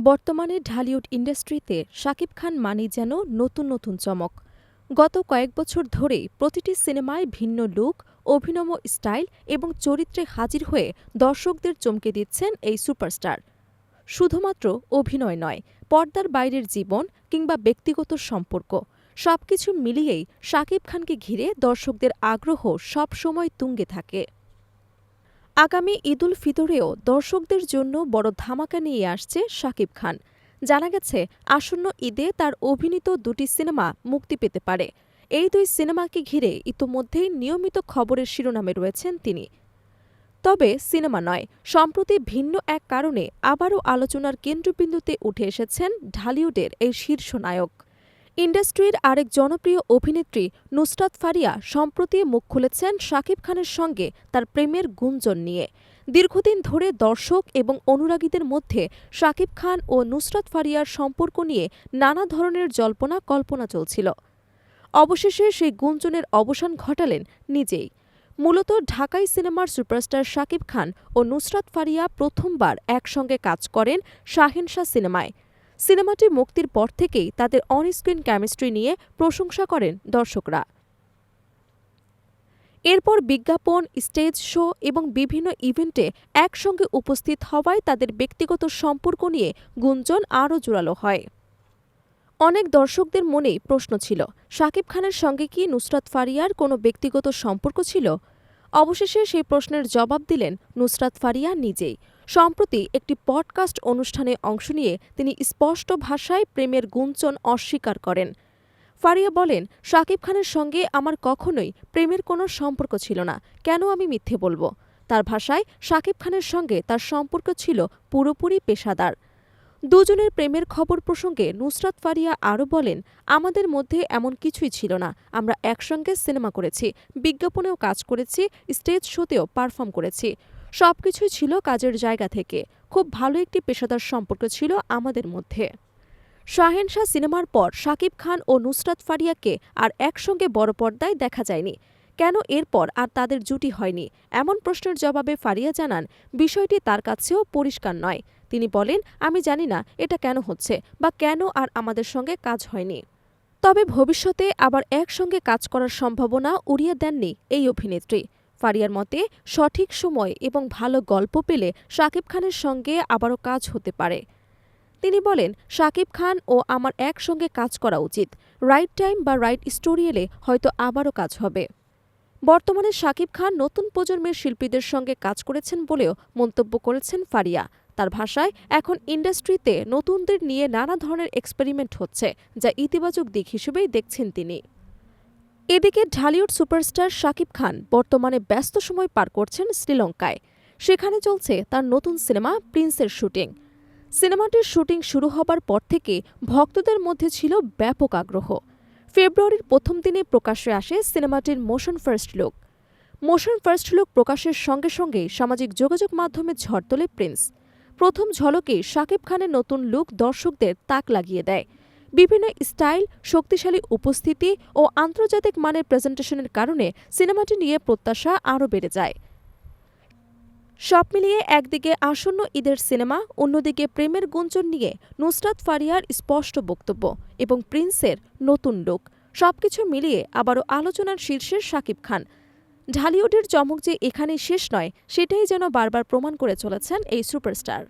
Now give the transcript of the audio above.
বর্তমানে ঢালিউড ইন্ডাস্ট্রিতে শাকিব খান মানেই যেন নতুন নতুন চমক। গত কয়েক বছর ধরেই প্রতিটি সিনেমায় ভিন্ন লুক, অভিনব স্টাইল এবং চরিত্রে হাজির হয়ে দর্শকদের চমকে দিচ্ছেন এই সুপারস্টার। শুধুমাত্র অভিনয় নয়, পর্দার বাইরের জীবন কিংবা ব্যক্তিগত সম্পর্ক সবকিছু মিলিয়েই শাকিব খানকে ঘিরে দর্শকদের আগ্রহ সবসময় তুঙ্গে থাকে। আগামী ঈদুল ফিতরেও দর্শকদের জন্য বড় ধামাকা নিয়ে আসছে শাকিব খান। জানা গেছে আসন্ন ঈদে তার অভিনীত দুটি সিনেমা মুক্তি পেতে পারে। এই দুই সিনেমাকে ঘিরে ইতোমধ্যেই নিয়মিত খবরের শিরোনামে রয়েছেন তিনি। তবে সিনেমা নয়, সম্প্রতি ভিন্ন এক কারণে আবারও আলোচনার কেন্দ্রবিন্দুতে উঠে এসেছেন ঢালিউডের এই শীর্ষ নায়ক। ইন্ডাস্ট্রির আরেক জনপ্রিয় অভিনেত্রী নুসরাত ফারিয়া সম্প্রতি মুখ খুলেছেন শাকিব খানের সঙ্গে তার প্রেমের গুঞ্জন নিয়ে। দীর্ঘদিন ধরে দর্শক এবং অনুরাগীদের মধ্যে শাকিব খান ও নুসরাত ফারিয়ার সম্পর্ক নিয়ে নানা ধরনের জল্পনা কল্পনা চলছিল। অবশেষে সেই গুঞ্জনের অবসান ঘটালেন নিজেই। মূলত ঢাকাই সিনেমার সুপারস্টার শাকিব খান ও নুসরাত ফারিয়া প্রথমবার একসঙ্গে কাজ করেন শাহেনশা সিনেমায়। সিনেমাটি মুক্তির পর থেকেই তাদের অনস্ক্রিন কেমিস্ট্রি নিয়ে প্রশংসা করেন দর্শকরা। এরপর বিজ্ঞাপন, স্টেজ শো এবং বিভিন্ন ইভেন্টে একসঙ্গে উপস্থিত হওয়ায় তাদের ব্যক্তিগত সম্পর্ক নিয়ে গুঞ্জন আরও জোরালো হয়। অনেক দর্শকদের মনেই প্রশ্ন ছিল, শাকিব খানের সঙ্গে কি নুসরাত ফারিয়ার কোনো ব্যক্তিগত সম্পর্ক ছিল? অবশেষে সেই প্রশ্নের জবাব দিলেন নুসরাত ফারিয়া নিজেই। সম্প্রতি একটি পডকাস্ট অনুষ্ঠানে অংশ নিয়ে তিনি স্পষ্ট ভাষায় প্রেমের গুঞ্জন অস্বীকার করেন। ফারিয়া বলেন, শাকিব খানের সঙ্গে আমার কখনোই প্রেমের কোনো সম্পর্ক ছিল না, কেন আমি মিথ্যে বলব? তার ভাষায় শাকিব খানের সঙ্গে তার সম্পর্ক ছিল পুরোপুরি পেশাদার। দুজনের প্রেমের খবর প্রসঙ্গে নুসরাত ফারিয়া আরও বলেন, আমাদের মধ্যে এমন কিছুই ছিল না। আমরা একসঙ্গে সিনেমা করেছি, বিজ্ঞাপনেও কাজ করেছি, স্টেজ শোতেও পারফর্ম করেছি। সবকিছুই ছিল কাজের জায়গা থেকে। খুব ভালো একটি পেশাদার সম্পর্ক ছিল আমাদের মধ্যে। শাহেনশা সিনেমার পর শাকিব খান ও নুসরাত ফারিয়াকে আর একসঙ্গে বড় পর্দায় দেখা যায়নি। কেন এরপর আর তাদের জুটি হয়নি? এমন প্রশ্নের জবাবে ফারিয়া জানান, বিষয়টি তার কাছেও পরিষ্কার নয়। তিনি বলেন, আমি জানি না এটা কেন হচ্ছে বা কেন আর আমাদের সঙ্গে কাজ হয়নি। তবে ভবিষ্যতে আবার একসঙ্গে কাজ করার সম্ভাবনা উড়িয়ে দেননি এই অভিনেত্রী। ফারিয়ার মতে, সঠিক সময় এবং ভালো গল্প পেলে শাকিব খানের সঙ্গে আবারও কাজ হতে পারে। তিনি বলেন, শাকিব খান ও আমার একসঙ্গে কাজ করা উচিত। রাইট টাইম বা রাইট স্টোরি এলে হয়তো আবারও কাজ হবে। বর্তমানে শাকিব খান নতুন প্রজন্মের শিল্পীদের সঙ্গে কাজ করেছেন বলেও মন্তব্য করেছেন ফারিয়া। তার ভাষায়, এখন ইন্ডাস্ট্রিতে নতুনদের নিয়ে নানা ধরনের এক্সপেরিমেন্ট হচ্ছে, যা ইতিবাচক দিক হিসেবেই দেখছেন তিনি। এদিকে ঢালিউড সুপারস্টার শাকিব খান বর্তমানে ব্যস্ত সময় পার করছেন শ্রীলঙ্কায়। সেখানে চলছে তার নতুন সিনেমা প্রিন্সের শুটিং। সিনেমাটির শুটিং শুরু হবার পর থেকে ভক্তদের মধ্যে ছিল ব্যাপক আগ্রহ। ফেব্রুয়ারির প্রথম দিনে প্রকাশ্যে আসে সিনেমাটির motion first look. Motion first look প্রকাশের সঙ্গে সঙ্গেই সামাজিক যোগাযোগ মাধ্যমে ঝড় তোলে প্রিন্স। প্রথম ঝলকে শাকিব খানের নতুন লুক দর্শকদের তাক লাগিয়ে দেয়। বিভিন্ন স্টাইল, শক্তিশালী উপস্থিতি ও আন্তর্জাতিক মানের প্রেজেন্টেশনের কারণে সিনেমাটি নিয়ে প্রত্যাশা আরও বেড়ে যায়। সব মিলিয়ে একদিকে আসন্ন ঈদের সিনেমা, অন্যদিকে প্রেমের গুঞ্জন নিয়ে নুসরাত ফারিয়ার স্পষ্ট বক্তব্য এবং প্রিন্সের নতুন লুক, সবকিছু মিলিয়ে আবারও আলোচনার শীর্ষে শাকিব খান। ঢালিউডের চমক যে এখানেই শেষ নয়, সেটাই যেন বারবার প্রমাণ করে চলেছেন এই সুপারস্টার।